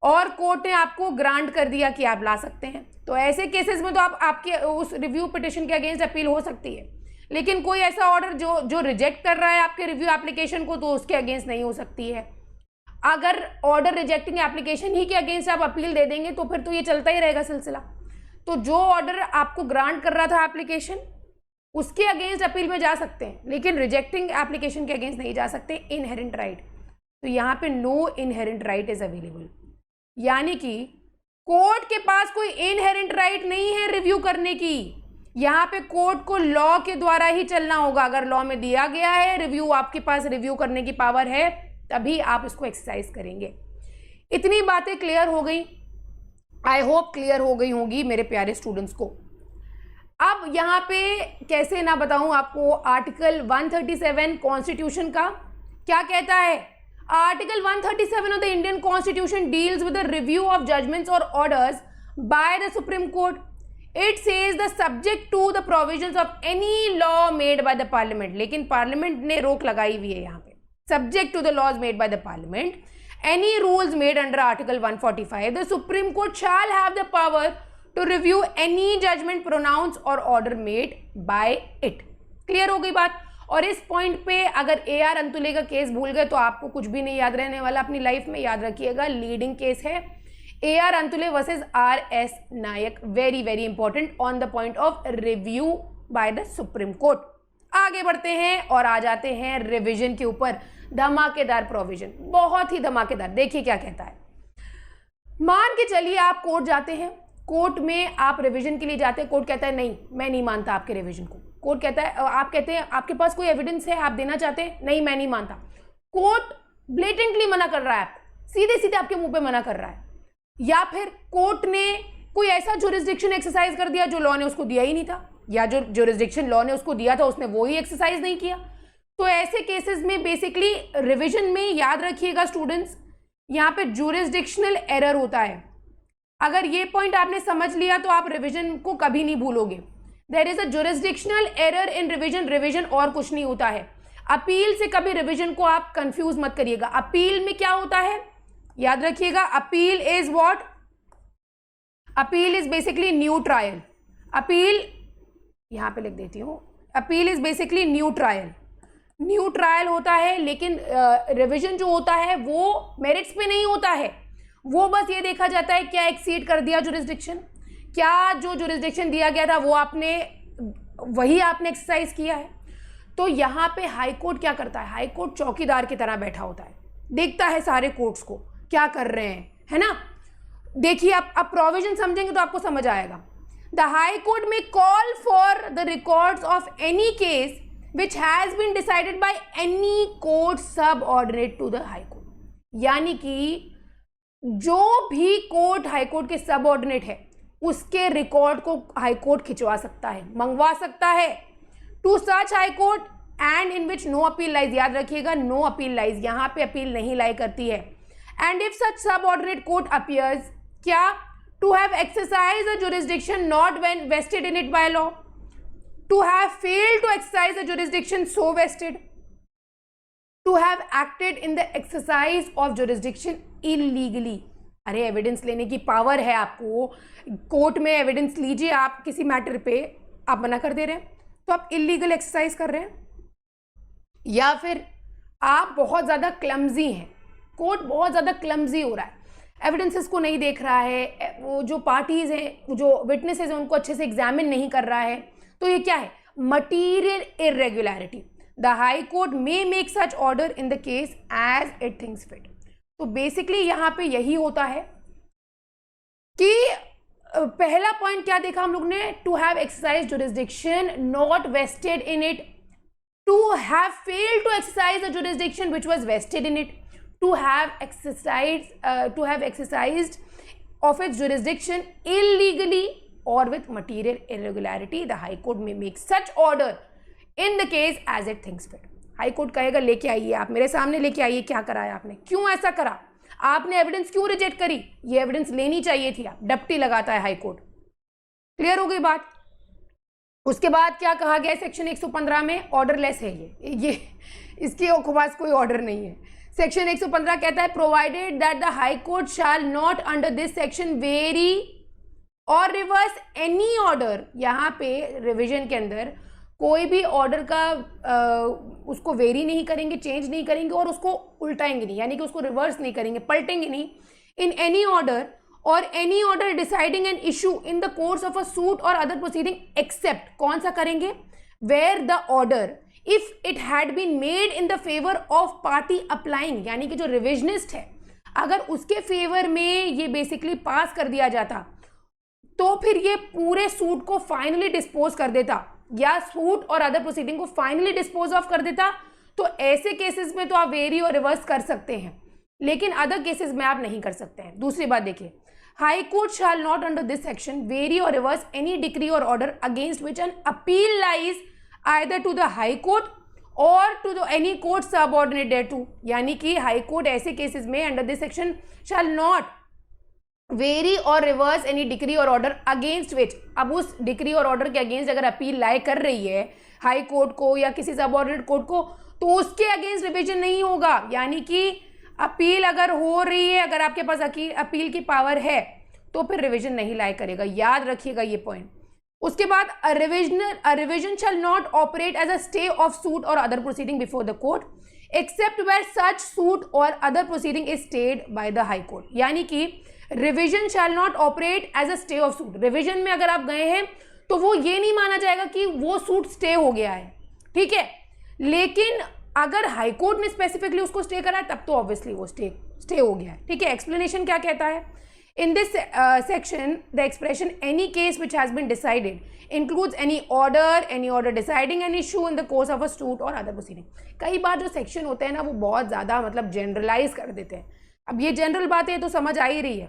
और कोर्ट ने आपको ग्रांट कर दिया कि आप ला सकते हैं, तो ऐसे केसेस में तो आपके उस रिव्यू पिटिशन के अगेंस्ट अपील हो सकती है। लेकिन कोई ऐसा ऑर्डर जो रिजेक्ट कर रहा है आपके रिव्यू एप्लीकेशन को, तो उसके अगेंस्ट नहीं हो सकती है। अगर ऑर्डर रिजेक्टिंग एप्लीकेशन ही के अगेंस्ट आप अपील दे देंगे तो फिर तो ये चलता ही रहेगा सिलसिला। तो जो ऑर्डर आपको ग्रांट कर रहा था एप्लीकेशन, उसके अगेंस्ट अपील में जा सकते हैं, लेकिन रिजेक्टिंग एप्लीकेशन के अगेंस्ट नहीं जा सकते, इनहेरेंट राइट। तो यहाँ पे no inherent right is available, यानी कि कोर्ट के पास कोई इनहेरेंट राइट नहीं है रिव्यू करने की। यहाँ पे कोर्ट को लॉ के द्वारा ही चलना होगा। अगर लॉ में दिया गया है रिव्यू, आपके पास रिव्यू करने की पावर है, तभी आप इसको एक्सरसाइज करेंगे। इतनी बातें क्लियर हो गई, आई होप क्लियर हो गई होंगी मेरे प्यारे स्टूडेंट्स को। अब यहाँ पे कैसे ना बताऊं आपको, आर्टिकल 137 कॉन्स्टिट्यूशन का क्या कहता है। Article 137 of the Indian constitution deals with the review of judgments और orders by the supreme court. It says the subject to the provisions of any law made by the parliament, लेकिन पार्लियामेंट ने रोक लगाई हुई है यहाँ पे, subject to the laws made by the parliament, any rules made under article 145, the supreme court shall have the power to review any judgment pronounced or order made by it। Clear हो गई बात। और इस पॉइंट पे अगर AR अंतुले का केस भूल गए तो आपको कुछ भी नहीं याद रहने वाला अपनी लाइफ में। याद रखिएगा, लीडिंग केस है AR Antulay versus RS Nayak, very very important on the point of review by the supreme court. आगे बढ़ते हैं और आ जाते हैं रिविजन के ऊपर। धमाकेदार प्रोविजन, बहुत ही धमाकेदार। देखिए क्या कहता है। मान के चलिए आप कोर्ट जाते हैं, कोर्ट में आप रिवीजन के लिए जाते हैं, कोर्ट कहता है नहीं मैं नहीं मानता आपके रिवीजन को। कोर्ट कहता है, आप कहते हैं आपके पास कोई एविडेंस है आप देना चाहते हैं, नहीं मैं नहीं मानता। कोर्ट ब्लेटेंटली मना कर रहा है, सीधे सीधे आपके मुंह पे मना कर रहा है। या फिर कोर्ट ने कोई ऐसा जुरिस्डिक्शन एक्सरसाइज कर दिया जो लॉ ने उसको दिया ही नहीं था, या जो जुरिस्डिक्शन लॉ ने उसको दिया था उसने वो ही एक्सरसाइज नहीं किया। तो ऐसे केसेस में बेसिकली रिवीजन में याद रखिएगा स्टूडेंट्स, यहाँ पे जुरिस्डिक्शनल एरर होता है। अगर ये पॉइंट आपने समझ लिया तो आप रिवीजन को कभी नहीं भूलोगे। There is a jurisdictional error in revision. Revision और कुछ नहीं होता है। अपील से कभी रिवीजन को आप कंफ्यूज मत करिएगा। अपील में क्या होता है याद रखिएगा, appeal is what, appeal is basically new trial. Appeal यहाँ पे लिख देती हूँ, appeal is basically new trial. New trial होता है, लेकिन रिवीजन जो होता है वो मेरिट्स पे नहीं होता है। वो बस ये देखा जाता है क्या एक्सीड कर दिया जुरिस्डिक्शन, क्या जो जुरिस्डिक्शन दिया गया था वो आपने वही आपने एक्सरसाइज किया है। तो यहाँ पे हाई कोर्ट क्या करता है, हाई कोर्ट चौकीदार की तरह बैठा होता है, देखता है सारे कोर्ट्स को क्या कर रहे हैं, है ना। देखिए आप प्रोविजन समझेंगे तो आपको समझ आएगा। The high court may call for the records of any case which has been decided by any court subordinate to the high court. यानी कि जो भी कोर्ट हाई कोर्ट के सब ऑर्डिनेट है उसके रिकॉर्ड को हाई कोर्ट खिंचवा सकता है, मंगवा सकता है। To such high court and in which no appeal lies, याद रखिएगा नो अपील लाइज, यहाँ पे अपील नहीं लाई करती है। And if such subordinate court appears, क्या, to have exercise the jurisdiction not been vested in it by law, to have failed to exercise the jurisdiction so vested, to have acted in the exercise of jurisdiction illegally. अरे एविडेंस लेने की पावर है आपको, कोर्ट में एविडेंस लीजिए आप किसी मैटर पे, आप मना कर दे रहे हैं तो आप इलीगल एक्सरसाइज कर रहे हैं। या फिर आप बहुत ज़्यादा क्लमजी हैं, कोर्ट बहुत ज़्यादा क्लमजी हो रहा है, एविडेंसेस को नहीं देख रहा है, वो जो पार्टीज हैं, जो विटनेसेस हैं, उनको अच्छे से एग्जामिन नहीं कर रहा है, तो ये क्या है, material irregularity. The high court may make such order in the case as it thinks fit. तो बेसिकली यहाँ पे यही होता है कि पहला पॉइंट क्या देखा हम लोग ने, to have exercise jurisdiction not vested in it, to have failed to exercise the jurisdiction which was vested in it, to have exercised of its jurisdiction illegally और with material irregularity. The high court may make such order in the case as it thinks fit. High court कहेगा लेके आइए, आप मेरे सामने लेके आइए, क्या कराया आपने, क्यों ऐसा करा, आपने एविडेंस क्यों रिजेक्ट करी, ये एविडेंस लेनी चाहिए थी, आप डप्टी लगाता है हाई कोर्ट। क्लियर हो गई बात। उसके बाद क्या कहा गया सेक्शन 115 में, ऑर्डरलेस है ये इसके पास कोई ऑर्डर नहीं है। सेक्शन 115 कहता है provided that the high court shall not under this section vary और रिवर्स एनी ऑर्डर। यहाँ पे रिविजन के अंदर कोई भी ऑर्डर का उसको वेरी नहीं करेंगे, चेंज नहीं करेंगे और उसको उल्टाएंगे नहीं, यानी कि उसको रिवर्स नहीं करेंगे, पलटेंगे नहीं। इन एनी ऑर्डर और any order deciding an issue in the course of a suit और अदर प्रोसीडिंग एक्सेप्ट, कौन सा करेंगे, where the order if it had been made in the favour of party applying, यानी कि जो रिविजनिस्ट है अगर उसके फेवर में ये बेसिकली पास कर दिया जाता तो फिर ये पूरे सूट को फाइनली डिस्पोज कर देता या सूट और अदर प्रोसीडिंग को फाइनली डिस्पोज ऑफ कर देता। तो ऐसे केसेस में तो आप वेरी और रिवर्स कर सकते हैं, लेकिन अदर केसेस में आप नहीं कर सकते हैं। दूसरी बात देखिए, high court shall not under this section vary और रिवर्स एनी डिक्री और order against which an appeal lies either to the high court और to the any court subordinate thereto. यानी कि हाई कोर्ट ऐसे केसेस में under this section shall not vary और रिवर्स एनी डिक्री और ऑर्डर अगेंस्ट विच, अब उस डिक्री और ऑर्डर के अगेंस्ट अगर अपील लाई कर रही है हाई कोर्ट को या किसी सबऑर्डिनेट कोर्ट को, तो उसके अगेंस्ट रिविजन नहीं होगा। यानी कि अपील अगर हो रही है, अगर आपके पास अपील की पावर है तो फिर रिविजन नहीं लाई करेगा, याद रखिएगा ये पॉइंट। उसके बाद revision shall not operate as a stay of suit और other proceeding before the court except where such suit और other proceeding is stayed by the high court. यानी कि revision shall not operate as a stay of suit, revision में अगर आप गए हैं तो वो ये नहीं माना जाएगा कि वो सूट स्टे हो गया है, ठीक है। लेकिन अगर हाई कोर्ट ने स्पेसिफिकली उसको स्टे करा तब तो ऑब्वियसली वो स्टे हो गया है, ठीक है। एक्सप्लेनेशन क्या कहता है, in this section the expression any case which has been decided includes any order deciding an issue in the course of a suit और अदर प्रोसीडिंग। कई बार जो सेक्शन होते हैं ना वो बहुत ज़्यादा मतलब जनरलाइज कर देते हैं। अब ये जनरल बातें तो समझ आ ही रही है,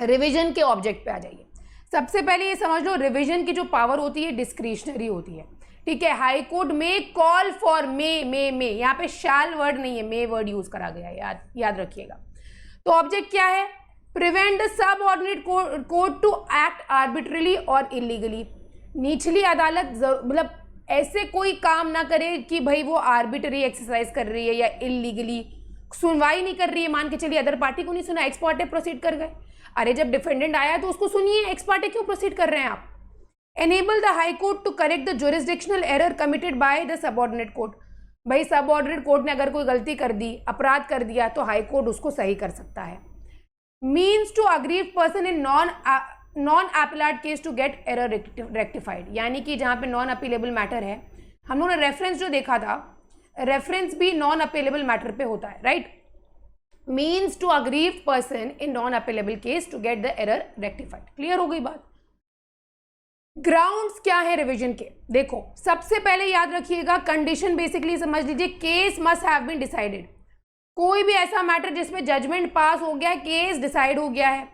रिवीजन के ऑब्जेक्ट पे आ जाइए। सबसे पहले ये समझ लो रिवीजन की जो पावर होती है डिस्क्रिशनरी होती है, ठीक है। High court may call for मे यहाँ पे शैल वर्ड नहीं है, मे वर्ड यूज करा गया है, याद रखिएगा। तो ऑब्जेक्ट क्या है, prevent the subordinate court to act arbitrarily और इलीगली। निचली अदालत मतलब ऐसे कोई काम ना करे कि भाई वो आर्बिट्ररी एक्सरसाइज कर रही है या इलीगली सुनवाई नहीं कर रही है। मान के चलिए अदर पार्टी को नहीं सुना, एक्स पार्टी प्रोसीड कर गए, अरे जब डिफेंडेंट आया तो उसको सुनिए, एक्स पार्टी क्यों प्रोसीड कर रहे हैं आप। Enable the high court to correct the jurisdictional error committed by the subordinate court. भाई सबऑर्डिनेट कोर्ट ने अगर कोई गलती कर दी, अपराध कर दिया, तो हाई कोर्ट उसको सही कर सकता है। Means to aggrieve person in non appellate case to get error rectified. यानी कि जहाँ पे नॉन अपीलेबल मैटर है, हम लोगों ने रेफरेंस जो देखा था, रेफरेंस भी नॉन अपीलेबल मैटर पे होता है, right. Means to aggrieve person in non appealable case to get the error rectified. Clear हो गई बात। ग्राउंड्स क्या है रिवीजन के? देखो सबसे पहले याद रखिएगा, कंडीशन बेसिकली समझ लीजिए, case must have been decided. कोई भी ऐसा मैटर जिसमें जजमेंट पास हो गया है, केस डिसाइड हो गया है।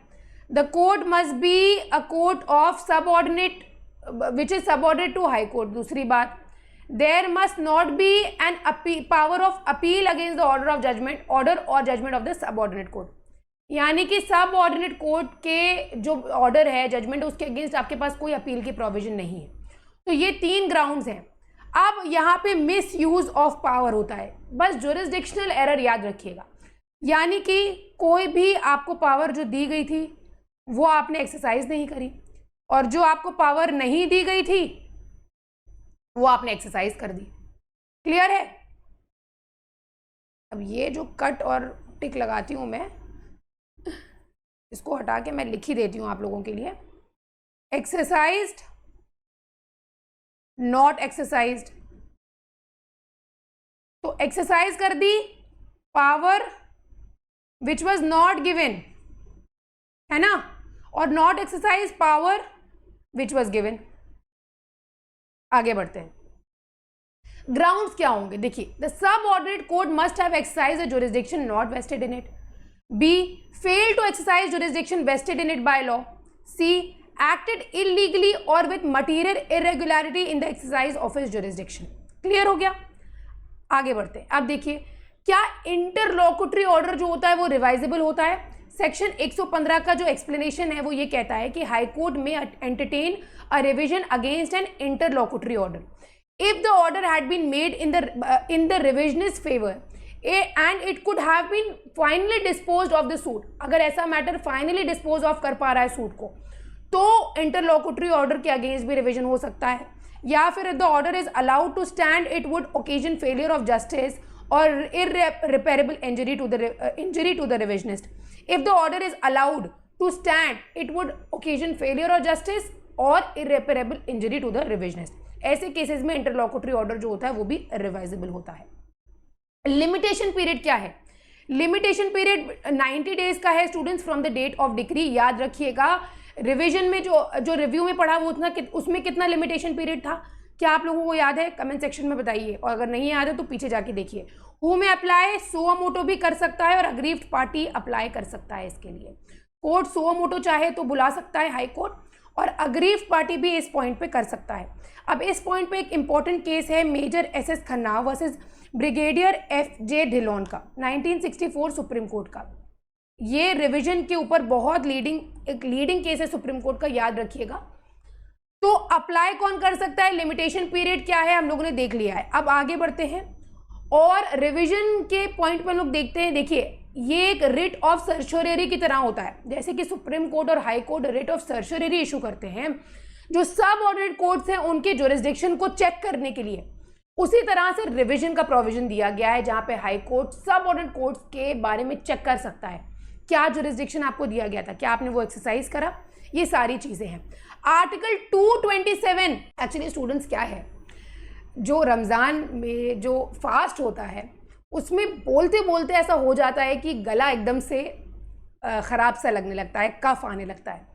The court must be a court of subordinate which is subordinate to high court. दूसरी बात, there must not be an power of appeal against the order of judgment, order और judgment of the subordinate court. यानी कि सबऑर्डिनेट कोर्ट के जो ऑर्डर है, जजमेंट, उसके अगेंस्ट आपके पास कोई अपील की प्रोविजन नहीं है। तो ये 3 ग्राउंड्स हैं। अब यहाँ पे मिस यूज ऑफ पावर होता है, बस जुरिस्डिक्शनल एरर याद रखिएगा। यानी कि कोई भी आपको पावर जो दी गई थी वो आपने एक्सरसाइज नहीं करी, और जो आपको पावर नहीं दी गई थी वो आपने एक्सरसाइज कर दी। क्लियर है? अब ये जो कट और टिक लगाती हूं मैं, इसको हटा के मैं लिख ही देती हूं आप लोगों के लिए। Exercised, not exercised. तो एक्सरसाइज कर दी power which was not given, है ना, और not exercise power which was given. आगे बढ़ते हैं। ग्राउंड्स क्या होंगे? देखिए, the subordinate court must have exercise a jurisdiction not vested in it. B, fail to exercise jurisdiction vested in it by law. C, acted illegally और with material irregularity in the exercise of his jurisdiction. Clear हो गया? आगे बढ़ते हैं। अब देखिए, क्या इंटरलॉकुटरी ऑर्डर जो होता है वो रिवाइजेबल होता है? सेक्शन 115 का जो एक्सप्लेनेशन है वो ये कहता है कि high court may entertain a revision against an interlocutory order if the order had been made in the revisionist favor and it could have been finally disposed of the suit। अगर ऐसा मैटर फाइनली डिस्पोज ऑफ कर पा रहा है सूट को, तो इंटरलॉकुटरी ऑर्डर के अगेंस्ट भी रिविजन हो सकता है। या फिर the order is allowed to stand it would occasion failure of justice और irreparable injury to the revisionist। if the order is allowed to stand it would occasion failure of justice और irreparable injury to the revisionist। ऐसे केसेस में इंटरलॉकुटरी ऑर्डर जो होता है वो भी रिवाइजेबल होता है। लिमिटेशन पीरियड क्या है? लिमिटेशन पीरियड 90 डेज का है students, from the date of decree. याद रखिएगा, रिवीजन में जो रिव्यू में पढ़ा वो उसमें कितना लिमिटेशन पीरियड था? क्या आप लोगों को याद है? कमेंट सेक्शन में बताइए, और अगर नहीं याद है तो पीछे जाके देखिए। हु में अप्लाई, सुओ मोटो भी कर सकता है और अग्रीव्ड पार्टी अप्लाई कर सकता है इसके लिए। कोर्ट सुओ मोटो चाहे तो बुला सकता है हाई कोर्ट, और अग्रीव्ड पार्टी भी इस पॉइंट पे कर सकता है। अब इस पॉइंट पे एक इंपॉर्टेंट केस है major SS Khanna versus brigadier FJ Dhillon का, 1964 सुप्रीम कोर्ट का। ये रिवीजन के ऊपर बहुत लीडिंग केस है सुप्रीम कोर्ट का, याद रखिएगा। तो अप्लाई कौन कर सकता है, लिमिटेशन पीरियड क्या है, हम लोगों ने देख लिया है। अब आगे बढ़ते हैं और रिवीजन के पॉइंट पर लोग देखते हैं। देखिए, ये एक रिट ऑफ सर्चोरेरी की तरह होता है, जैसे कि सुप्रीम कोर्ट और high court writ of certiorari issue करते हैं जो सब ऑर्डिनेट कोर्ट्स हैं उनके जुरिस्डिक्शन को चेक करने के लिए। उसी तरह से रिवीजन का प्रोविजन दिया गया है जहां पे हाई कोर्ट सब ऑर्डिनेट कोर्ट्स के बारे में चेक कर सकता है क्या जुरिस्डिक्शन आपको दिया गया था, क्या आपने वो एक्सरसाइज करा, ये सारी चीजें हैं। आर्टिकल 227 एक्चुअली स्टूडेंट्स क्या है, जो रमज़ान में जो फास्ट होता है उसमें बोलते बोलते ऐसा हो जाता है कि गला एकदम से ख़राब सा लगने लगता है, कफ आने लगता है,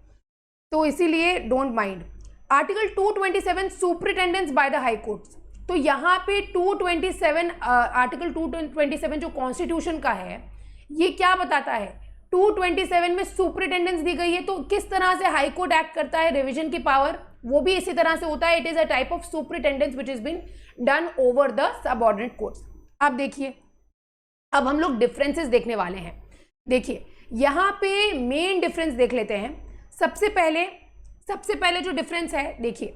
तो इसीलिए don't mind. Article 227 superintendence bye the high courts. तो यहाँ पे 227 आर्टिकल 227 जो कॉन्स्टिट्यूशन का है ये क्या बताता है, 227 में सुपरिटेंडेंस दी गई है, तो किस तरह से हाई कोर्ट एक्ट करता है, रिवीजन की पावर वो भी इसी तरह से होता है। It is a type of superintendence which is been done over the subordinate courts. अब देखिए, अब हम लोग डिफरेंसेस देखने वाले हैं। देखिए यहाँ पे मेन डिफरेंस देख लेते हैं। सबसे पहले जो डिफरेंस है, देखिए,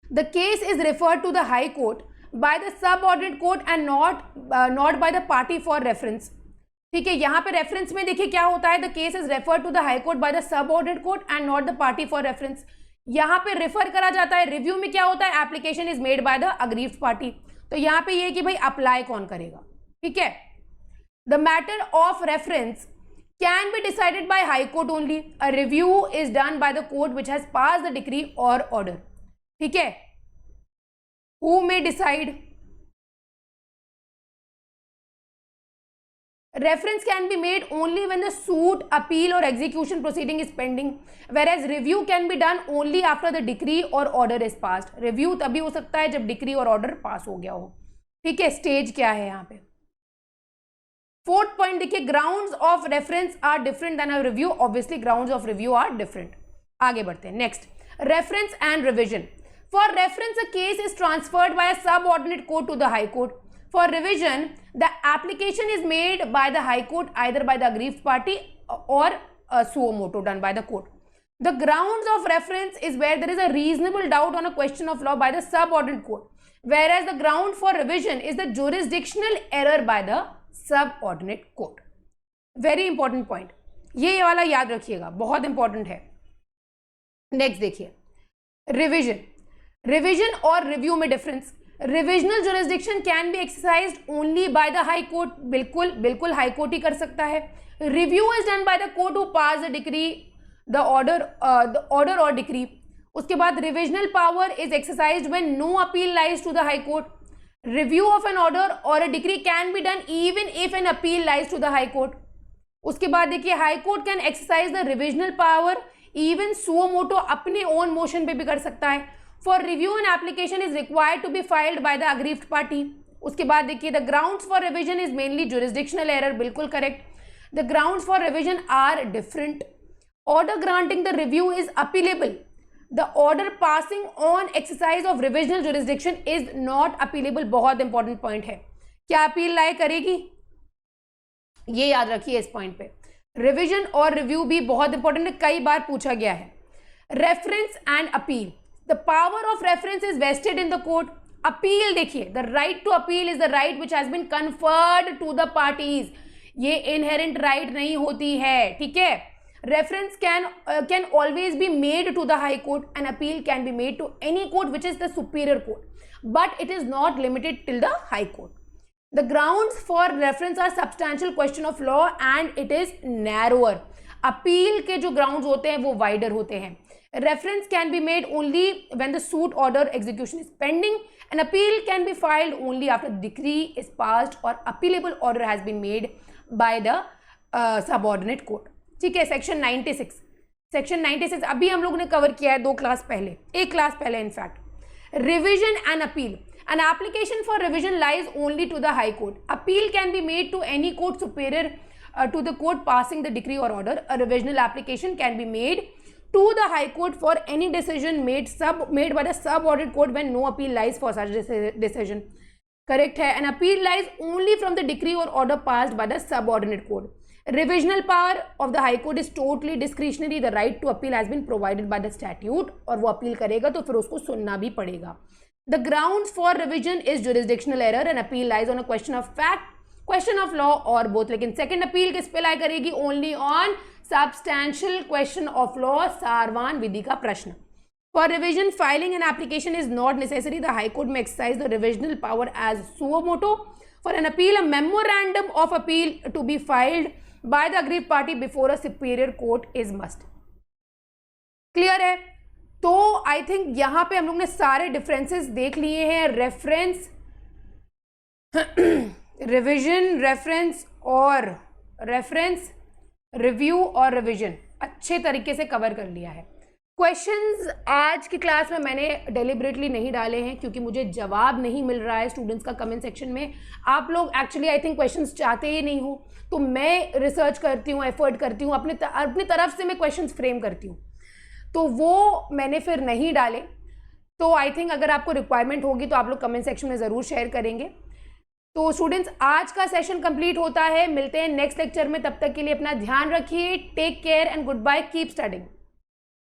the case is referred to the high court by the subordinate court and not by the party for reference. ठीक है, यहाँ पे रेफरेंस में देखिए क्या होता है, the case is referred to the high court by the subordinate court and not the party for reference. यहाँ पे रेफर करा जाता है। रिव्यू में क्या होता है, application is made by the aggrieved party. तो यहाँ पे ये है कि भाई अप्लाई कौन करेगा। ठीक है, the matter of reference can be decided by high court only. A review is done by the court which has passed the decree or order. ठीक है, who may decide? Reference can be made only when the suit, appeal or execution proceeding is pending, whereas review can be done only after the decree or order is passed. Review तभी हो सकता है जब डिक्री और ऑर्डर पास हो गया हो. ठीक है, स्टेज क्या है यहाँ पे. फोर्थ पॉइंट देखिए, grounds of reference are different than a review. Obviously grounds of review are different. आगे बढ़ते हैं. Next, reference and revision. For reference a case is transferred by a subordinate court to the high court. For revision, the application is made by the High Court either by the aggrieved party or suo motu done by the court. The grounds of reference is where there is a reasonable doubt on a question of law by the subordinate court, whereas the ground for revision is the jurisdictional error by the subordinate court. Very important point. ये वाला याद रखिएगा, बहुत इंपॉर्टेंट है. नेक्स्ट देखिए, रिविजन. रिविजन और रिव्यू में difference. Revisional jurisdiction can be exercised only by the high court. बिल्कुल हाई कोर्ट ही कर सकता है. Review is done by the court who pass the decree, the order और डिक्री. उसके बाद revisional power is exercised when no appeal lies to the high court. Review of an order और a decree can be done even if an appeal lies to the high court. उसके बाद देखिए, high court can exercise the revisional power even suo motu, अपने ओन मोशन पे भी कर सकता है. For review an application is required to be filed by the aggrieved party. उसके बाद देखिए, the grounds for revision is mainly jurisdictional error. बिल्कुल correct. The grounds for revision are different. Order granting the review is appealable. The order passing on exercise of revisional jurisdiction is not appealable. बहुत important point है. क्या अपील लाए करेगी, ये याद रखिए इस पॉइंट पे. रिविजन और रिव्यू भी बहुत इंपॉर्टेंट है, कई बार पूछा गया है. Reference and appeal. The power of reference is vested in the court. Appeal देखिए, the right to appeal is the right which has been conferred to the parties. ये inherent right नहीं होती है. ठीक है. Reference can always be made to the high court and appeal can be made to any court which is the superior court, but it is not limited till the high court. The grounds for reference are substantial question of law and it is narrower. Appeal के जो grounds होते हैं वो wider होते हैं. Reference can be made only when the suit order execution is pending. An appeal can be filed only after the decree is passed or appealable order has been made by the subordinate court. ठीक है. सेक्शन 96 अभी हम लोगों ने कवर किया है 2 क्लास पहले, 1 क्लास पहले in fact. Revision and appeal. An application for revision lies only to the high court. Appeal can be made to any court superior to the court passing the decree or order. A revisional application can be made to the high court for any decision made by the subordinate court when no appeal lies for such decision. Correct है. An appeal lies only from the decree or order passed by the subordinate court. Revisional power of the high court is totally discretionary. The right to appeal has been provided by the statute. और वो अपील करेगा तो फिर उसको सुनना भी पड़ेगा. The grounds for revision is jurisdictional error and appeal lies on a question of fact, question of law or both. लेकिन second appeal किस पे लाई करेगी? Only on substantial question of law. Sarwan विधि का प्रश्न. For revision, filing an application is not necessary. The High Court may exercise the revisional power as suo motu. For an appeal, a memorandum of appeal to be filed by the aggrieved party before a superior court is must. Clear है? तो आई थिंक यहाँ पे हम लोग ने सारे डिफरेंसेस देख लिए हैं. रेफरेंस, रिविजन, रेफरेंस और रेफरेंस, रिव्यू और रिवीजन अच्छे तरीके से कवर कर लिया है. क्वेश्चंस आज की क्लास में मैंने डेलिबरेटली नहीं डाले हैं क्योंकि मुझे जवाब नहीं मिल रहा है स्टूडेंट्स का कमेंट सेक्शन में. आप लोग एक्चुअली आई थिंक क्वेश्चंस चाहते ही नहीं हो, तो मैं रिसर्च करती हूँ, एफर्ट करती हूँ, अपनी तरफ से मैं क्वेश्चंस फ्रेम करती हूँ, तो वो मैंने फिर नहीं डाले. तो आई थिंक अगर आपको रिक्वायरमेंट होगी तो आप लोग कमेंट सेक्शन में ज़रूर शेयर करेंगे. तो स्टूडेंट्स आज का सेशन कंप्लीट होता है. मिलते हैं नेक्स्ट लेक्चर में. तब तक के लिए अपना ध्यान रखिए. Take care and good bye. Keep studying.